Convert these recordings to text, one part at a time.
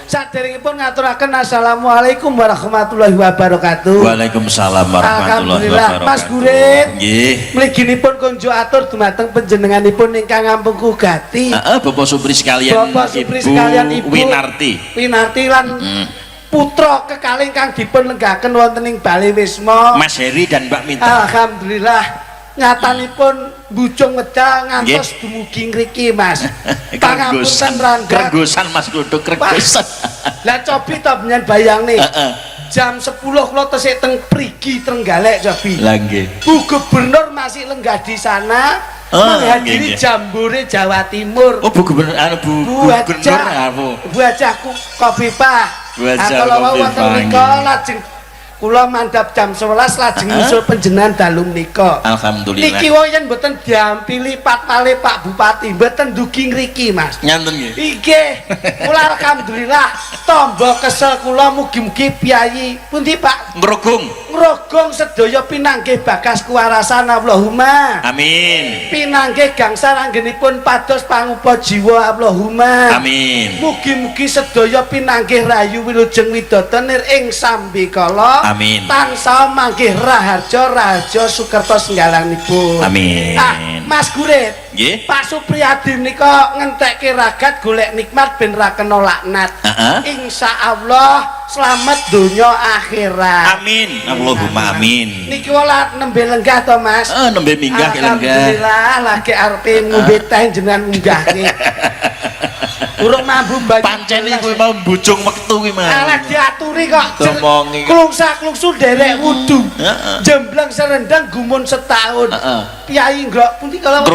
Saderengipun ngaturaken assalamualaikum warahmatullahi wabarakatuh. Waalaikumsalam warahmatullahi wabarakatuh. Mas Gurit. Nggih. Mliginipun kunjuk atur dumateng panjenenganipun ingkang ngampung kugati. Heeh, Bapak Supri sekalian. Bapak Supri sekalian Ibu Winarti. Winarti lan putra kekalih kang dipun lenggaken wonten ing Bali Wisma. Mas Heri dan Mbak Minta. Alhamdulillah nyatanipun bujung wedal ngantos dumugi ngriki Mas. Pangapunten rangga. Krenggosan Mas Duduk krenggosan. Lah cobi to benyen bayangne. Jam 10 kula tesih teng Prigi Trenggalek cobi. Lah nggih. Bu Gubernur masih lenggah di sana menghadiri jambore Jawa Timur. Oh, Bu Gubernur Bu Gubernur apa? Bu Hajahku Kofifah. Bu Hajah kalau wonten nika lajeng kula mandhap jam 11 lajeng nyusul panjenengan dalu menika. Alhamdulillah. Niki yen mboten diampili patmale Pak Bupati, mboten dugi ngriki Mas. Nyanten nggih. Nggih. Kula alhamdulillah tombo kesel kula mugi-mugi piyayi pundi Pak? Ngrogong sedaya pinanggih bagas kuwarasan Allahumma. Amin. Pinanggih gangsal anggenipun pados pangupa jiwa Allahumma. Amin. Mugi-mugi sedaya pinanggih rayu wilujeng widatanir ing sambikala. Amin. Tansah manggih raharja sukerta senggalanipun. Amin. Mas Gurit. Nggih. Pak Supriyadi nika ngentekke ragat golek nikmat ben ra kena laknat. Insyaallah selamat donya akhirat. Amin. Allahumma amin. Niki wala nembe lenggah to Mas? Nembe minggah ke lenggah. Alhamdulillah lagi arepe ngombe teh jenengan munggahke. Urung mambu banyu. Pancen iki kowe mau bujung wektu kuwi Mas. Alah diaturi kok. Domongi. Klungsa-klungsu derek wudu. Jembleng serendang gumun setahun. Piyayi ngrok pundi kala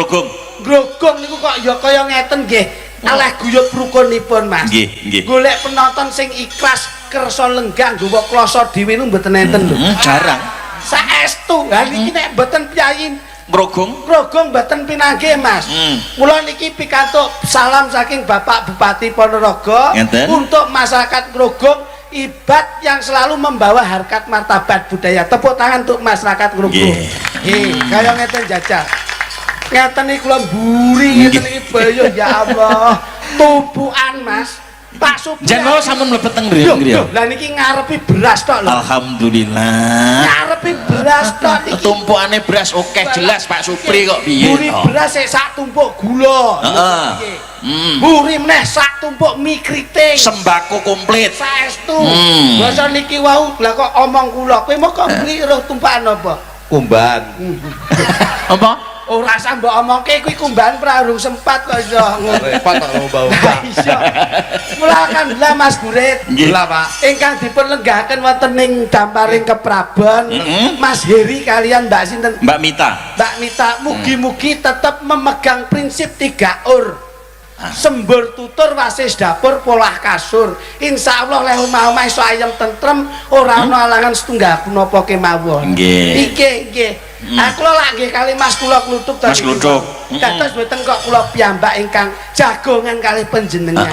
grogong niku kok ya kaya ngeten nggih. Alah guyub rukunipun Mas. Nggih, nggih. Golek penonton sing ikhlas kersa lenggah nggawa kloso dhewe niku mboten enten lho. Jarang. Saestu. Lah niki nek mboten piyayi Grogong mboten pinanggih Mas. Mula niki pikantuk salam saking Bapak Bupati Ponorogo untuk masyarakat Grogong ibat yang selalu membawa harkat martabat budaya. Tepuk tangan untuk masyarakat Grogong. Kaya ngeten jajal. Ngeten iki kula mburi ngeten iki bayo ya Allah. Tumpukan Mas. Pak Supri. Jangan sampun mlebet teng ngriya. Lah niki ngarepi beras tok lho. Alhamdulillah. Ngarepi beras tok niki. Tumpukane beras akeh jelas Pak Supri kok piye to. Buri beras sik sak tumpuk gula. Heeh. Buri meneh sak tumpuk mie kriting. Sembako komplit. Saestu. Basa niki wau lah kok omong kula. Kowe mok kok beli roh tumpakan apa? Kumban. Apa? Ora usah mbok omongke kuwi kumbahan prarung sempat kok iso ngono. Repot kok mbau. Iso. Mula alhamdulillah Mas Gurit. Lah Pak. Ingkang dipun lenggahaken wonten ing Damparing Keprabon. Mas Heri kalian Mbak sinten? Mbak Mita. Mbak Mita mugi-mugi tetap memegang prinsip 3 ur. Sembur tutur wasis dapur polah kasur. Insyaallah leh omah-omah iso ayem tentrem ora ana alangan setunggal punapa kemawon. Nggih. Nggih. Aku lak nggih kali Mas kula kluthuk Mas Kluthuk. Dados mboten kok kula piyambak ingkang jagongan kalih panjenengan.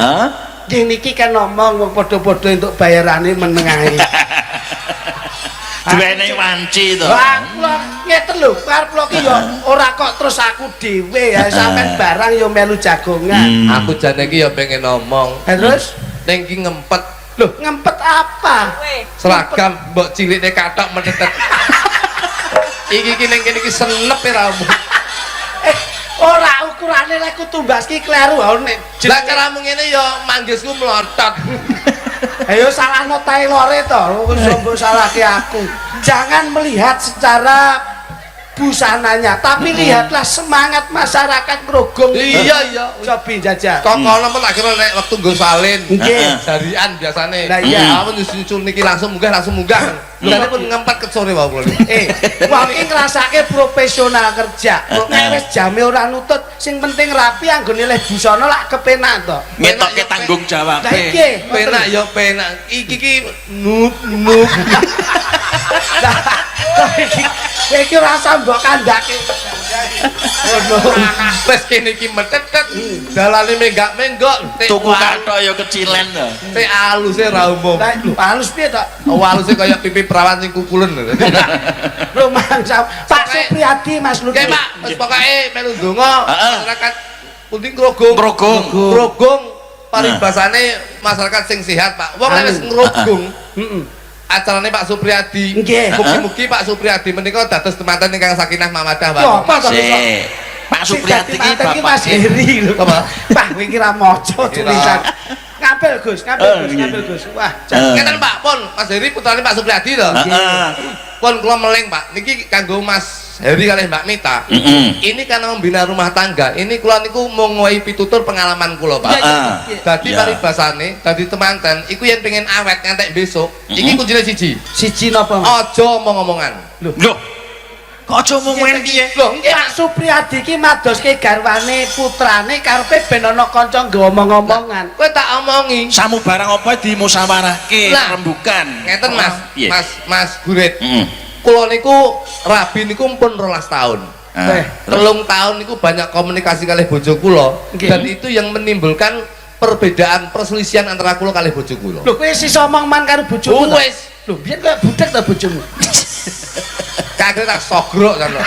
Nggih niki kan ngomong wong padha-padha entuk bayarane meneng ae. Duwene wanci to. Lah kula ngeten lho, karep kula ki ya ora kok terus aku dhewe ya sampean barang ya melu jagongan. Aku jane iki ya pengen ngomong. Terus Ning ki ngempet. lho ngempet apa? Seragam mbok cilikne kathok metetet. Iki ning kene iki senep ra. Ora ukurane lek ku tumbas ki kleru nek Lah caramu ngene ya manggisku melotot. Ayo salahno tailore to, wis mbok salahke aku. Jangan melihat secara busananya, tapi lihatlah semangat masyarakat Grogong. Iya. Cobi jajal. Kok kono men akhire nek wektu nggo salin. Nggih. Jarian biasane. Lah iya. Aku nyusul niki langsung munggah. Lha pun ngempet ke sore wae kula. Wong iki ngrasake profesional kerja. Nek wis jame ora nutut, sing penting rapi anggone leh busana lak kepenak to. Ngetokke tanggung jawab. Lah iki Penak ya penak. Iki ki nuk. Iki rasa mbok kandhake. Wes kene iki metetet. Dalane menggak-menggok. Tuku kathok ya kecilen to. Te aluse ra umum. Lah halus piye to? Aluse kaya pipi perawan sing kukulen. Lho mangsa Pak Supriyadi Mas Lutfi. Oke Pak, wis pokoke melu ndonga masyarakat Puting Grogong. Grogong. Grogong paribasane masyarakat sing sehat, Pak. Wong wis ngrogung. Acarane Pak Supriyadi. Nggih. Mugi-mugi Pak Supriyadi menika dados temanten ingkang sakinah mawaddah, Pak. Yo, apa to? Pak Supriyadi iki iki Bapak Mas Heri lho. Pak iki ra maca tulisan. Ngapel Gus, ngapel Gus. Wah, ngeten Pak, pun Mas Heri putrane Pak Supriyadi to. Pun kula meleng Pak, niki kanggo Mas Heri kalih Mbak Mita. Ini karena membina rumah tangga. Ini kula niku mau ngowahi pitutur pengalaman kula, Pak. Dadi paribasane, dadi temanten, iku yen pengen awet ngantek besok, iki kuncine siji. Siji napa? Aja omong-omongan. Lho. Kok aja omongan piye? Lho, nggih Pak Supriyadi iki madoske garwane putrane karepe ben ana kanca nggo omong-omongan. Kowe tak omongi. Samu barang apa dimusyawarahke rembukan. Ngeten Mas, Piye? Mas Gurit. Kula niku rabi niku pun 12 tahun. 3 tahun niku banyak komunikasi kalih bojo kula dan itu yang menimbulkan perbedaan perselisihan antara kula kalih bojo kula. Lho kowe sisa omong man karo bojomu. Wis. Lho biyen kowe budek ta bojomu? Kagak tak sogrok kan.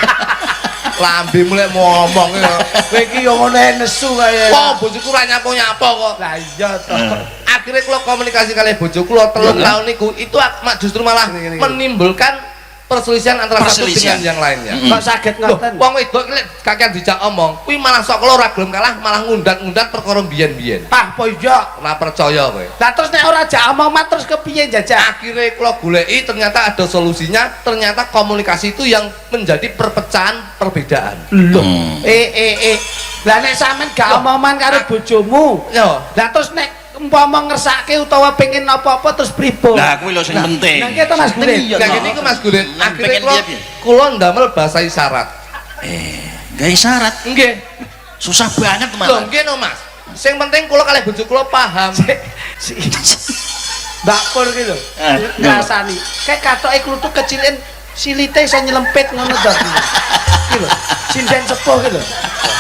Lambe mulai ngomong ya. Kowe iki yo ngono nesu kaya. Kok bojoku ra nyapo-nyapo kok. Lah iya to. Akhirnya kula komunikasi kalih bojo kula 3 tahun niku itu justru malah menimbulkan perselisihan antara satu dengan yang lainnya. Kok saged ngoten? Wong wedok lek kakean dijak omong, kuwi malah sok kula ora gelem kalah, malah ngundat-ngundat perkara biyen-biyen. Pah apa iya? Ora percaya kowe. Lah terus nek ora jak omong mat terus kepiye jajah? Akhirnya kula goleki ternyata ada solusinya, ternyata komunikasi itu yang menjadi perpecahan perbedaan. Lho. Lah nek sampean gak omongan karo bojomu. Yo. Lah terus nek umpama ngersake utawa pengen apa-apa terus pripun? Lah kuwi lho sing penting. Nah iki to Mas Gurit. Nah ngene iku Mas Gurit, akhirnya kula ndamel bahasa isyarat. Gawe syarat. Nggih. Susah banget, Mas. Lho nggih no Mas. Sing penting kula kalih bojo kula paham. Mbak Pur ki lho. Ngrasani. Kayak katoke kluthuk kecilen silite iso nyelempit ngono to. Ki lho. Sinden sepuh ki lho.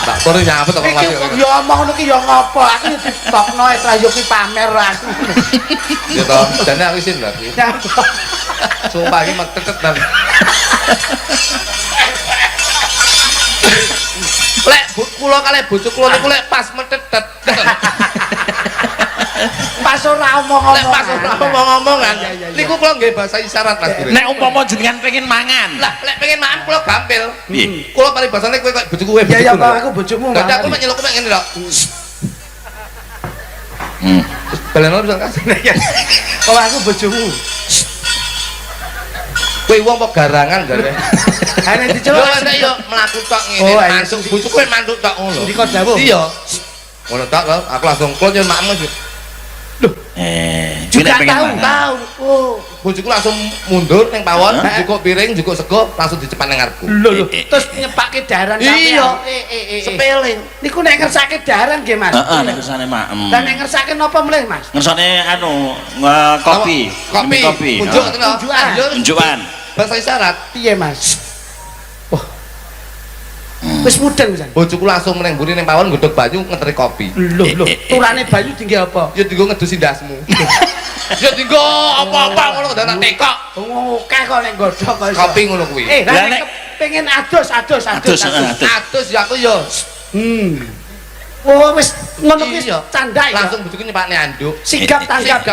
Mbak Pur nyapet apa Mas? Ya omong ngono ki ya ngopo? Aku yo ditokno tra yo ki pamer aku. Ya to, jane aku isin lho. Sumpah iki metetet dan. Lek kula kalih bojo kula niku lek pas metetet. Pas ora omong-omongan. Lek pas ora omong-omongan. Niku kula nggih bahasa isyarat Mas Gurit. Nek umpama jenengan pengen mangan. Lah lek pengen makan kula gampil. Piye? Kula paribasane kowe kok bojoku kowe bojoku. Ya ya aku bojomu. Dadi aku mek nyeluk mek ngene lho. Baleno bisa kasih. Kalau aku bojomu. Kowe wong apa garangan jare. Ane diceluk nek yo mlaku tok ngene, langsung bojoku kowe mantuk tok ngono. Ndika dawuh. Iya. Ngono tok lho, aku langsung klon yo makmu. Juga tahu. Oh, bojoku langsung mundur ning pawon, jukuk piring, jukuk sego, langsung dicepat nang ngarepku. Lho, terus nyepake daharan sampean. Iya. Sepele. Niku nek ngersake daharan nggih, Mas. Heeh, nek kersane maem. Lah nek ngersake napa mleh, Mas? Ngersane anu, kopi. Kopi. Unjuk to. Unjukan. Bahasa isyarat. Piye, Mas? Wah. Wis mudeng pisan. Bojoku langsung meneng mburi ning pawon nggodhog banyu ngeteri kopi. Lho, turane banyu tinggi apa? Ya dienggo ngedusi ndasmu. Ya dienggo apa-apa ngono kok tak tekok. Akeh kok nek godhog kok. Kopi ngono kuwi. Lah nek pengen adus. Adus ya aku ya. Oh wis ngono kuwi candak ya. Langsung bojoku nyepakne anduk. Sigap tanggap.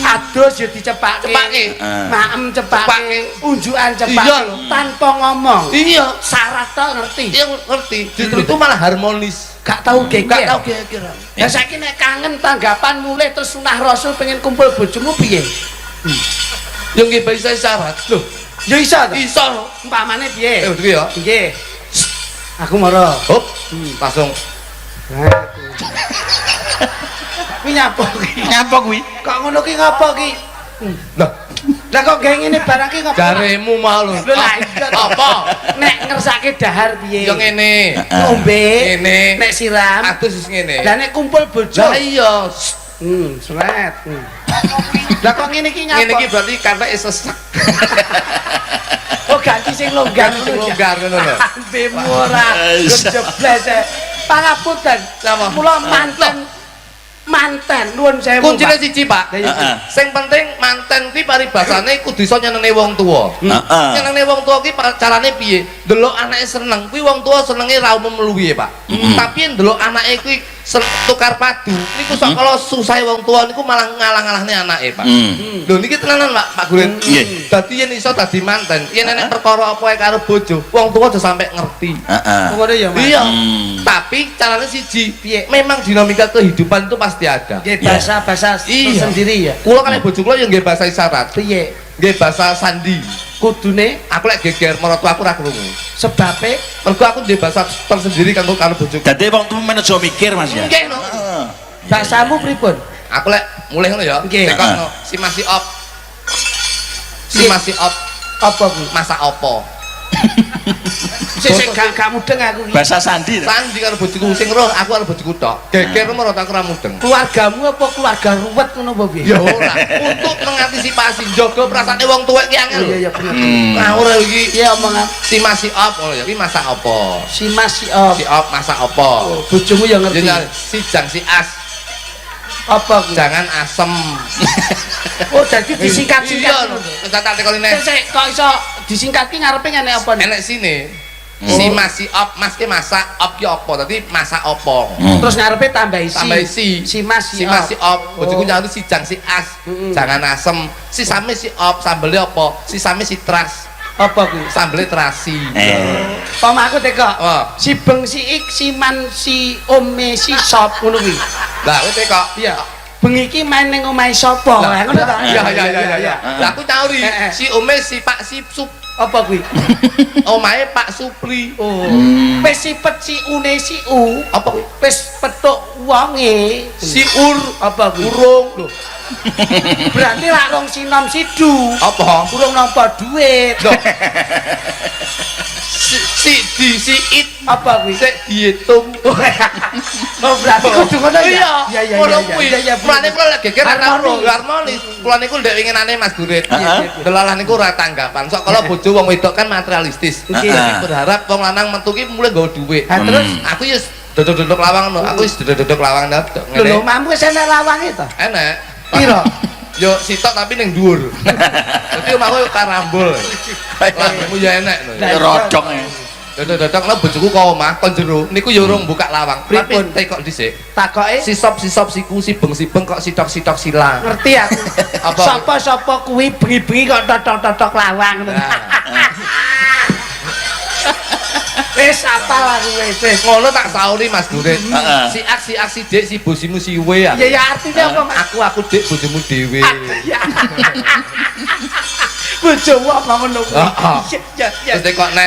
Adus ya dicepake. Maem cepake. Unjukan cepake tanpa ngomong. Iya, syarat tok ngerti. Iya ngerti. Justru itu malah harmonis. Gak tahu geger. Gak tahu geger. Ya saiki nek kangen tanggapan mulai terus sunah rasul pengen kumpul bojomu piye? Yo nggih bisa isyarat. Lho, ya iso to? iso. Umpamane piye? Begitu ya. Nggih. Aku mara. Hop, langsung. Kuwi nyapa kuwi? Nyapa kuwi? Kok ngono ki ngapa ki? Lah kok gawe ngene barang ki ngapa? Jaremu mau lho. Lah iya apa? Nek ngersake dahar piye? Yo ngene. Ngombe. Ngene. Nek siram. Adus wis ngene. Lah nek kumpul bojo. Lah iya. Sret. Lah kok ngene ki nyapa? Ngene iki berarti karena sesek. Oh ganti sing longgar ngono. Longgar ngono lho. Ambemu ora jebles. Pangapunten. Mula manten nuwun sewu. Kuncine siji, Pak. Sing penting manten kuwi paribasane kudu iso nyenengne wong tuwa. Nyenengne wong tuwa kuwi carane piye? Ndelok anake seneng kuwi wong tuwa senenge ra umum luwihe, Pak. Tapi ndelok anake kuwi tukar padu niku sok kalau susah wong tua niku malah ngalah-ngalahne anake Pak. Lho niki tenanan Pak Gurit. Nggih. Dadi yen iso dadi manten, yen enek perkara apa ae karo bojo, wong tua aja sampe ngerti. Ngono ya Mas. Iya. Tapi caranya siji, piye? Memang dinamika kehidupan itu pasti ada. Nggih bahasa sendiri ya. Kula kalih bojo kula ya nggih bahasa isyarat. Piye? Nggih bahasa sandi. Kudune Aku lek geger mertua aku ora krungu. sebabe Mergo aku nggih bahasa tersendiri kanggo karo bojoku. Dadi wong tuwa men aja mikir Mas ya. Nggih no. bahasamu pripun? Aku lek mulih ngono ya. Nggih. Tekokno si masih op. Si masih op Apa ku? masak opo. Sik gak mudeng aku iki. Bahasa sandi. Sandi karo bojoku sing roh, aku karo bojoku tok. Geger mertua aku ora mudeng. Keluargamu apa keluarga ruwet ngono apa piye? Ya ora, untuk mengantisipasi jaga perasaane wong tuwek ki angel. Iya bener. Ngawur iki Iya omongan si masih op ngono ya, ki masak opo. si Mas si Op. Si op masak opo. Bojomu ya ngerti. Ya si jang si as, Apa ku? jangan asem. Oh jadi disingkat-singkat. Iya, kecatat tekoline. Sik kok iso disingkat ki ngarepe ngene apa? Enek sini. Si masih op, mas ki masak op ki opo. Dadi masak opo. Terus ngarepe tambahi si. Tambahi si. Si Mas Si masih op. Bojoku nyaut si jang si as, jangan asem. Si sami si op, sambele opo? Si sami si tras. Apa ku? Sambele terasi. Pom aku teko. Oh. Si Beng si Ik, si Man, si Ome, si Sop ngono kuwi. Lah kowe kok. Iya. Bengi iki main ning omahe sapa? Lah ngono ta? Iya. Lah aku nyauri si Ome si Pak si Sup. Apa kuwi? Omahe Pak Supri. Oh. Wis sipet si Une si U. Apa kuwi? Wis petuk wonge. Si Ur. Apa kuwi? Urung. Loh. Berarti lak rong sinom sidu. Apa? Urung nampa duit. Loh. Si it Apa kuwi? sik diitung. Oh berarti kudu ngono ya. Iya. Ngono kuwi. Mulane kula lek geger ana harmonis. Kula niku ndek winginane Mas Gurit. Delalah niku ora tanggapan. Sok kala bojo wong wedok kan materialistis. Jadi berharap wong lanang metu ki mulai nggawa dhuwit. Terus Aku ya dodok-dodok lawang ngono. Aku wis dodok-dodok lawang ndok ngene. lho mampu wis enek lawange to. Enek. Piro? Yo sitok tapi ning dhuwur. Dadi omahku karambol. Lawangmu ya enek lho. Rodong ya. Dodok-dodok lho bojoku kok omah kon jero niku yo urung buka lawang. Tapi tekok dhisik. Takoke Si sop siku si beng kok sitok silang. ngerti aku. Apa? Sapa-sapa kuwi bengi-bengi kok totok-totok lawang ngono. Wis apal aku wis. Ngono tak sauri Mas Gurit. Si ak si dek si bosimu si we ya. Ya artinya apa Mas? Aku dek bojomu dhewe. Bojomu apa ngono kuwi? Ya. Terus tekok neh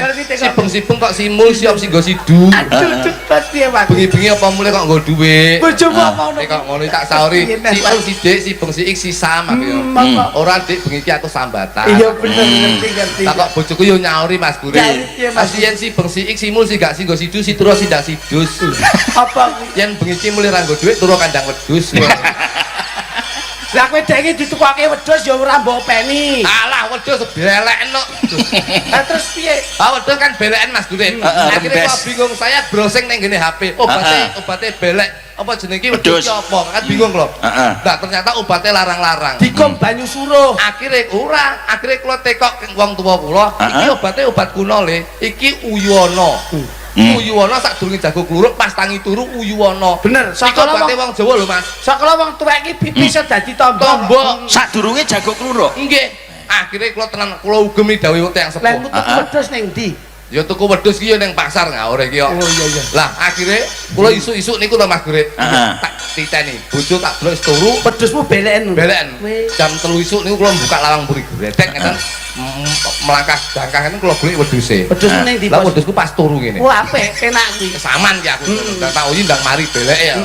si beng kok simul siop si nggo sidu. Aduh, piye Mas? Bengi-bengi apa mulai kok nggo dhuwit. Bojomu apa ngono? Tekok ngono tak sauri. Si dek si beng si ik si sam aku yo. Ora dek bengi iki aku sambatan. Iya bener ngerti. Tak kok bojoku yo nyauri Mas Gurit. Pasien si beng si ik simul si gak si nggo sidu si turu si ndak sidus. Apa kuwi? Yen bengi iki mulai ra nggo dhuwit turu kandang wedhus. Lah kowe dek iki ditukoke wedhus ya ora mbok openi. Alah wedhus belekno. Lah terus piye? Wedhus kan beleken Mas Gurit. Akhirnya kok bingung saya browsing ning ngene HP. Obatnya belek. Apa jenenge iki wedhus apa? Kan bingung lho. Nah ternyata obatnya larang-larang. Dikom banyu suruh. Akhirnya kula tekok wong tuwa kula, iki obatnya obat kuno le. Iki Uyuwana. Uyuwana sadurunge jago kluruk pas tangi turu Uyuwana. Bener, sakala wong Jawa lho Mas. Sakala wong tuwek iki pipi iso dadi tombo. Sadurunge jago kluruk. Nggih. Akhirnya kula tenan kula ugemi dawuh tiyang sepuh. Lah tuku wedhus ning ndi? Ya tuku wedhus iki ya ning pasar ngawur iki kok. Oh iya. Lah akhirnya kula isuk-isuk niku to Mas Gurit. Tak titeni, bojo tak delok turu, Wedhusmu beleken. Jam 3 isuk niku kula buka lawang mburi gretek ngeten melangkah dangkang kula golek wedhuse. Wedhusmu ning ndi? Lah wedhusku pas turu ngene. Oh apik, enak kuwi. Kesaman ki aku. Tak uji ndang mari beleke ya.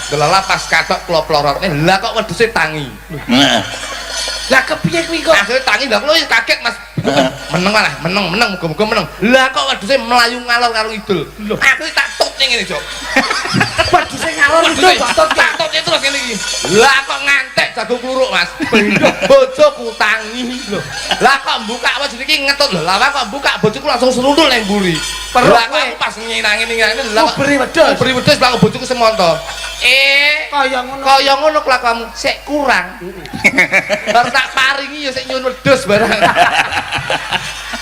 Delala pas katok kula plorotne, lah kok wedhuse tangi. Lah kepiye kuwi kok? Akhirnya tangi lah kula kaget Mas. meneng muga-muga meneng. Lah kok wedhuse melayu ngalor karo idul. Aku tak tut ning ngene, Jok. Wedhuse ngalor idul kok tak tut terus ngene iki. Lah kok ngantek jago kluruk, Mas. Bojoku tangi lho. Lah kok buka apa jenenge ngetut lho. Lah kok buka bojoku langsung serundul nang mburi. Lah aku pas nginang-nginang lha kok beri wedhus. Beri wedhus lah bojoku semonto. Kaya ngono kelakuanmu sik kurang. Bar tak paringi ya sik nyun wedhus barang.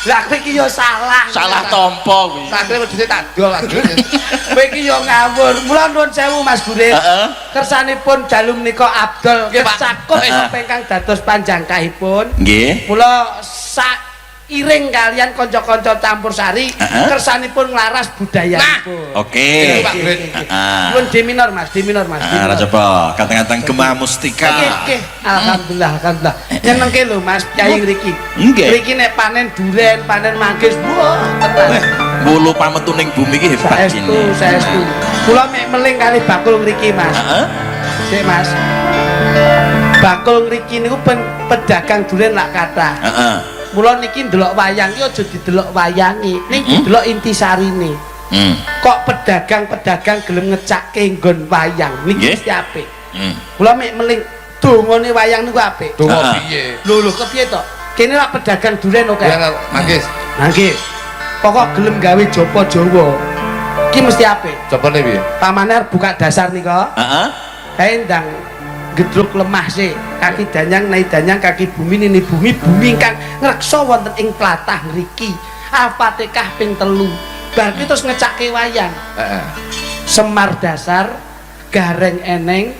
Lah kowe iki yo salah. Salah tampa kuwi. Sakre wedhuse tak dol Mas Dur. Kowe iki yo ngawur. Mula nuwun sewu Mas Gurit. Kersanipun dalu menika Abdul Nggih, Pak. sakut napa ingkang dados panjangkahipun. Nggih. Mula sak iring kalian kanca-kanca campur sari kersanipun nglaras budayanipun. Oke. Pak Gurit. Nuwun D minor Mas, D minor Mas. Ora coba kadang-kadang gemah mustika. Nggih, alhamdulillah, alhamdulillah. Nyenengke lho Mas Kyai ngriki. Nggih. Ngriki nek panen duren, panen manggis, wah tenan. Wulu pametuning bumi iki hebat Saestu, ini. saestu. Kula mek meling kali bakul ngriki Mas. Heeh. Sik Mas. Bakul ngriki niku pedagang duren lak kathah. Heeh. Mula niki ndelok wayang iki aja didelok wayange, ning didelok intisarine. Kok pedagang-pedagang gelem ngecakke nggon wayang niki mesti apik. Kula mek meling dongane wayang niku apik. Donga piye? Lho kepiye to? Kene lak pedagang duren oke. Ya Manggis. Nggih. Pokok gelem gawe Japa Jawa. Iki mesti apik. Copone piye? Pamane arep buka dasar nika. Heeh. Kae ndang gedruk lemah sih. Kaki danyang nai danyang kaki bumi nini bumi bumi ingkang ngreksa wonten ing tlatah ngriki. Al-Fatihah ping 3. Bar ki terus ngecakke wayang. Heeh. Semar dasar, Gareng eneng,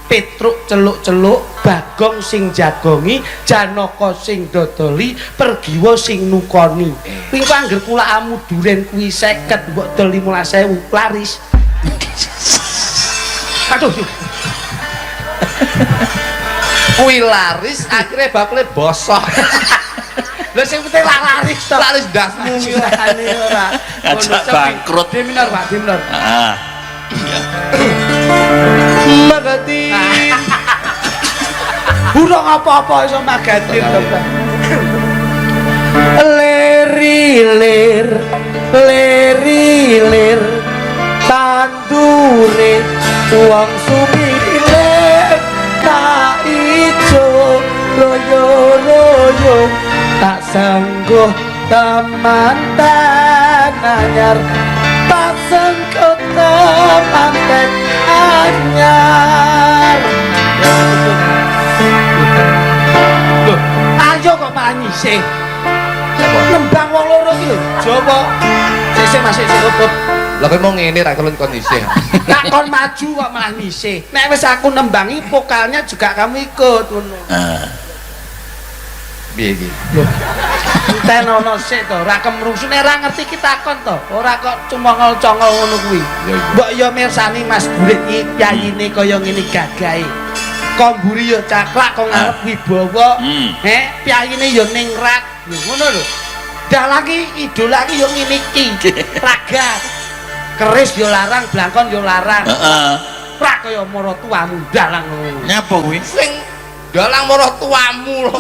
Petruk celuk-celuk, Bagong sing jagongi, Janaka sing dodoli, Pergiwa sing nukoni. Kuwi kok angger kulakamu duren kuwi 50 mbok dol 15.000 laris. Aduh. Kuwi laris akhirnya bakule bosok. Lha sing penting laris to. Laris dasmu Ngene ora. Ngajak bangkrut. D minor, Pak, D minor. Heeh. Magati. Burung apa-apa iso magatin to, Pak. Lerilir, lerilir, tandure wong sumilir, tak ijo loyo-loyo, tak sangguh temantan anyar, tak sangguh temantan anyar. Ayo kok malah nyisih. Nembang wong loro iki lho. Jawa. Sesuk masih seruput. Lah kowe mau ngene ra kelon kondisi. Nak kon maju kok malah nyisih. Nek wis aku nembangi vokalnya juga kamu ikut ngono. Piye iki? Enten ono sik to, ora kemrungsune ora ngerti kita kon to. Ora kok cumongol-congol ngono kuwi. Mbok yo mirsani Mas Gurit iki piyayine kaya ngene gagahe. Kok mburi yo cakrak kok ngarep wibawa. Piyayine yo ningrat. Ngono lho. Dah lagi idola iki yo ngene iki. Ragat. Keris yo larang, blangkon yo larang. Heeh. Prak kaya mara tuamu dalang ngono. Nyapa kuwi? Sing dalang marah tuamu lho.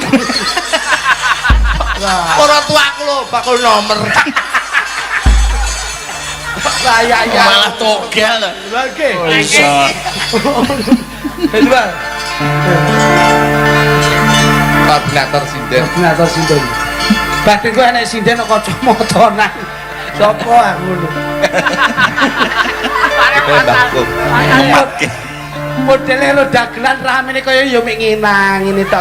Marah tuaku lho bakul nomor. Lah ya ya. Malah togel. Lagi. Iso. Kedua. Koordinator sinden. Koordinator sinden. Batin ku enek sinden kok kacamata. Sopo aku ngono. Mbahku. Modele lo dagelan ramene kaya ya mek nginang ngene to.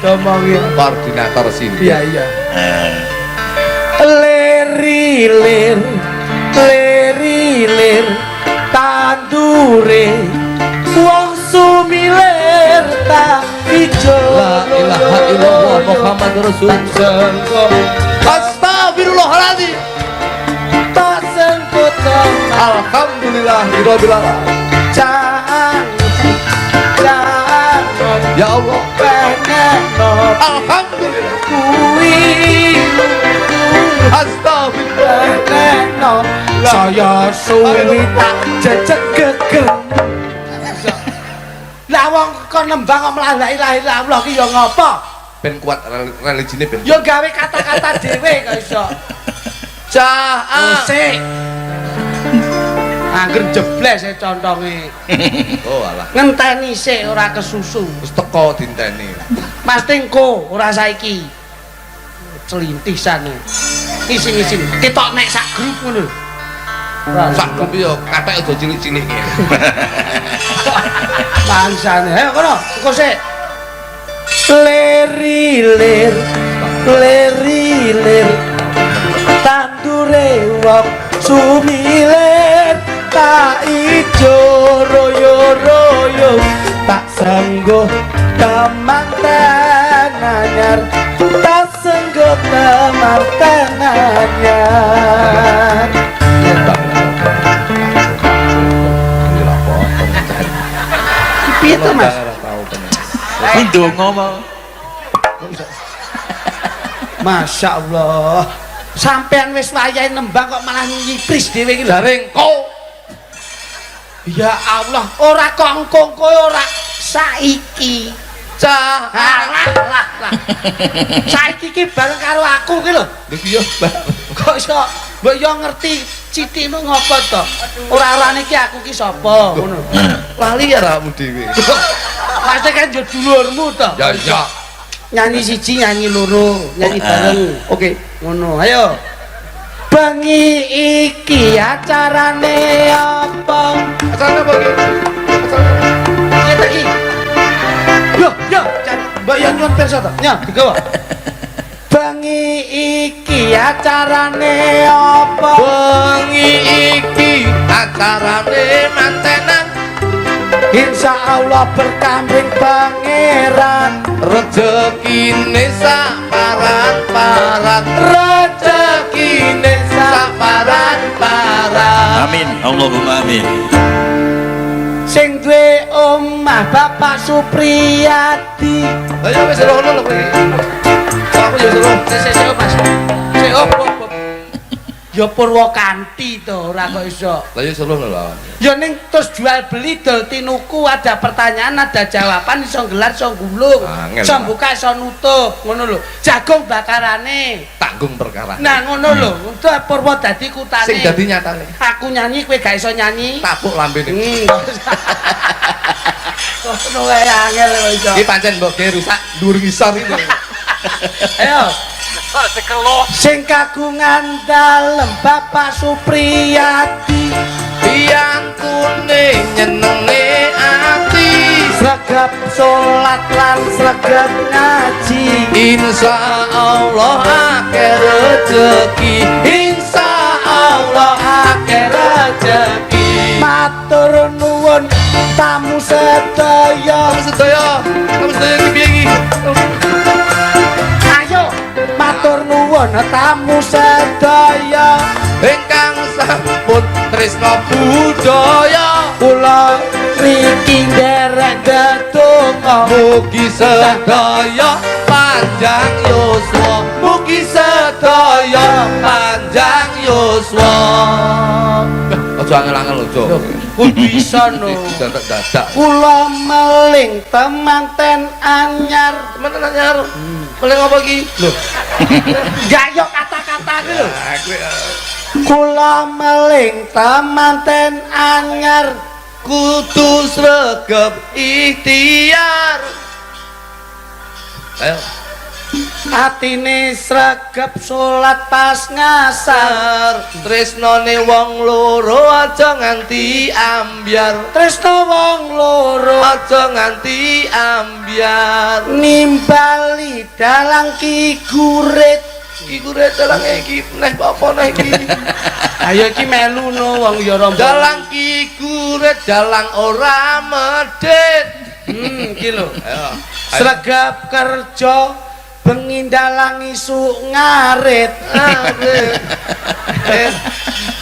Ngomong ya. Koordinator sinden. Iya iya. Lerilir, lerilir, tandure wong sumilir tak ijo. La ilaha illallah Muhammadur Rasulullah. Astagfirullahaladzim. Tak sengkut Alhamdulillah rabbil alamin. jangan Ya Allah. pengen Alhamdulillah. kuwi Astagfirullah. pengen saya suwi tak jejeg geger. Lah wong kon nembang kok mlah la ilaha illallah ki ya ngopo? Ben kuat religine ben. Ya gawe kata-kata dhewe kok iso. Sik. Angger jebles e contonge. Oh alah. Ngenteni sik ora kesusu. Wis teko dinteni. Mas Tingko ora saiki. Celintisan. Isin-isin. Ketok nek sak grup ngono. Sak grup yo kathek aja cilik-cilik ngene. Bangsane. Ayo kono, engko sik. Lerilir, lerilir tandure wong sumilir tak ijo royo-royo tak sanggup temanten anyar tak sanggup temanten anyar piye to Mas? Kuwi ndonga mau. Masya Allah sampean wis wayahe nembang kok malah nyipris dhewe iki lho Rengko. ya Allah ora kongkong kowe ora saiki lah saiki ki bareng karo aku ki lho Lho iya, Mbak. kok iso mbok yo ngerti citimu ngopo to ora arane ki aku ki sapa ngono Lali ya ramu dhewe. pasti kan yo dulurmu to Ya iya. nyanyi siji nyanyi loro nyanyi bareng oke ngono ayo bengi iki acarane apa Acarane apa iki? kita iki yo mbak yang nyuwun pirsa to nya digawa bengi iki acarane apa Bengi iki acarane mantenan insya Allah berkambing pangeran rezekine saparan-paran rezekine saparan-paran. Amin, Allahumma amin. sing duwe omah Bapak Supriyadi Lah ya wis rono lho kowe. Aku ya suruh sik Mas sik op ya Purwakanti to ora kok iso Lah ya suruh lho. ya ning terus jual beli dol tinuku ada pertanyaan ada jawaban iso gelar iso gulung Angel, iso Pak. buka iso nutup ngono lho jagung bakarane Tanggung perkara. nah ngono lho untuk Purwo dadi kutane Sing dadi nyatane. aku nyanyi kowe gak iso nyanyi Tapuk lambene. ngono wae angel kok iso Iki pancen mbok ge rusak dhuwur ngisor iki. ayo sing kagungan dalem Bapak Supriyadi Piyantune nyenenge ati sregep salat lan sregep ngaji Insya Allah akeh rezeki insya Allah akeh rezeki matur nuwun tamu sedaya Kamu sedaya iki piye iki? ayo matur nuwun tamu sedaya Ingkang sampun tresna budaya kula niki nderek ndedonga mugi sedaya panjang yuswa mugi sedaya panjang yuswa aja angel-angel lho kudu iso no dadak kula meling temanten anyar teman anyar meling apa iki lho gak yo kata-kata iki lho aku kula meling temanten anyar kudu sregep ikhtiar ayo atine sregep salat pas ngasar tresnane wong loro aja nganti ambyar tresno wong loro aja nganti ambyar nimbali dalang ki gurit iku rek dalang iki neh apa neh iki ayo iki melu no wong ya rombongan dalang ki gurit dalang ora medhit iki lho ayo sregep kerja bengi dalang isuk ngarit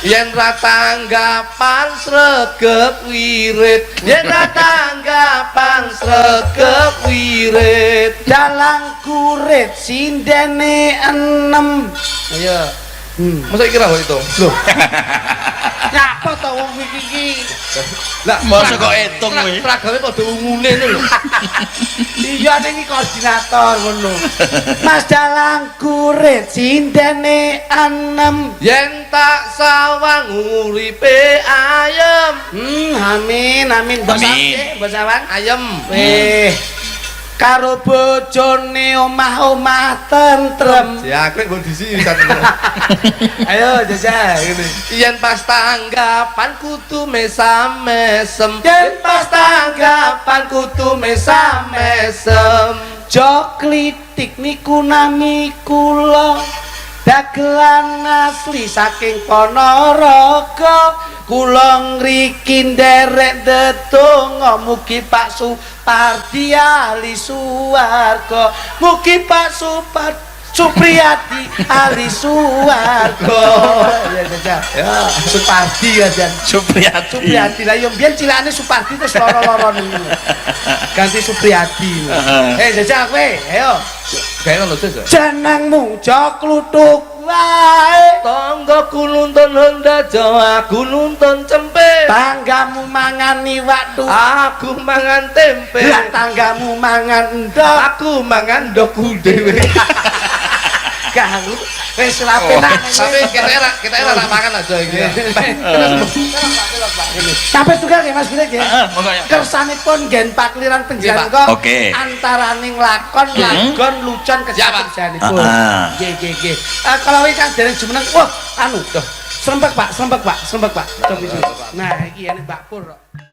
yen ra tanggapan sregep wirid yen ra tanggapan sregep wirid dalang kurit sindene 6 iya masa iki ra itu lho nyapa to wong iki lah Masa kok etung kowe? seragame padha ungune lho iya ning koordinator ngono Mas dalang kurit sindene 6 yen tak sawang uripe ayem amin amin bos awan ayem karo bojone omah-omah tentrem ya aku mbok disi ayo jajal ngene yen pas tanggapan kudu mesam-mesem yen pas tanggapan kudu mesam-mesem aja klitik niku nami kula dagelan asli saking Ponorogo kula ngriki nderek ndedonga mugi Pak Supardi ahli suwarga mugi Pak Supriyadi ahli suwarga ya Supardi ya Jan Supriyadi lah yo mbiyen cilakane Supardi terus loro-loro niku ganti Supriyadi jajal kowe ayo gawe lho Sis jenengmu jok kluthuk wae tanggaku nuntun Honda Jawa aku nuntun cempe tanggamu mangan iwak tu aku mangan tempe lah tanggamu mangan endok aku mangan ndokku dhewe ganggu wis ora penak tapi kita era mangan aja iki sampai tukar ya Mas Bilek ya pokoknya kersanipun nggen pakliran penjenengan oke antaraning lakon lagon lucon kejapanipun nggih kalau iki kan dereng jumeneng wah anu serempek Pak nah iki ene Mbak Pur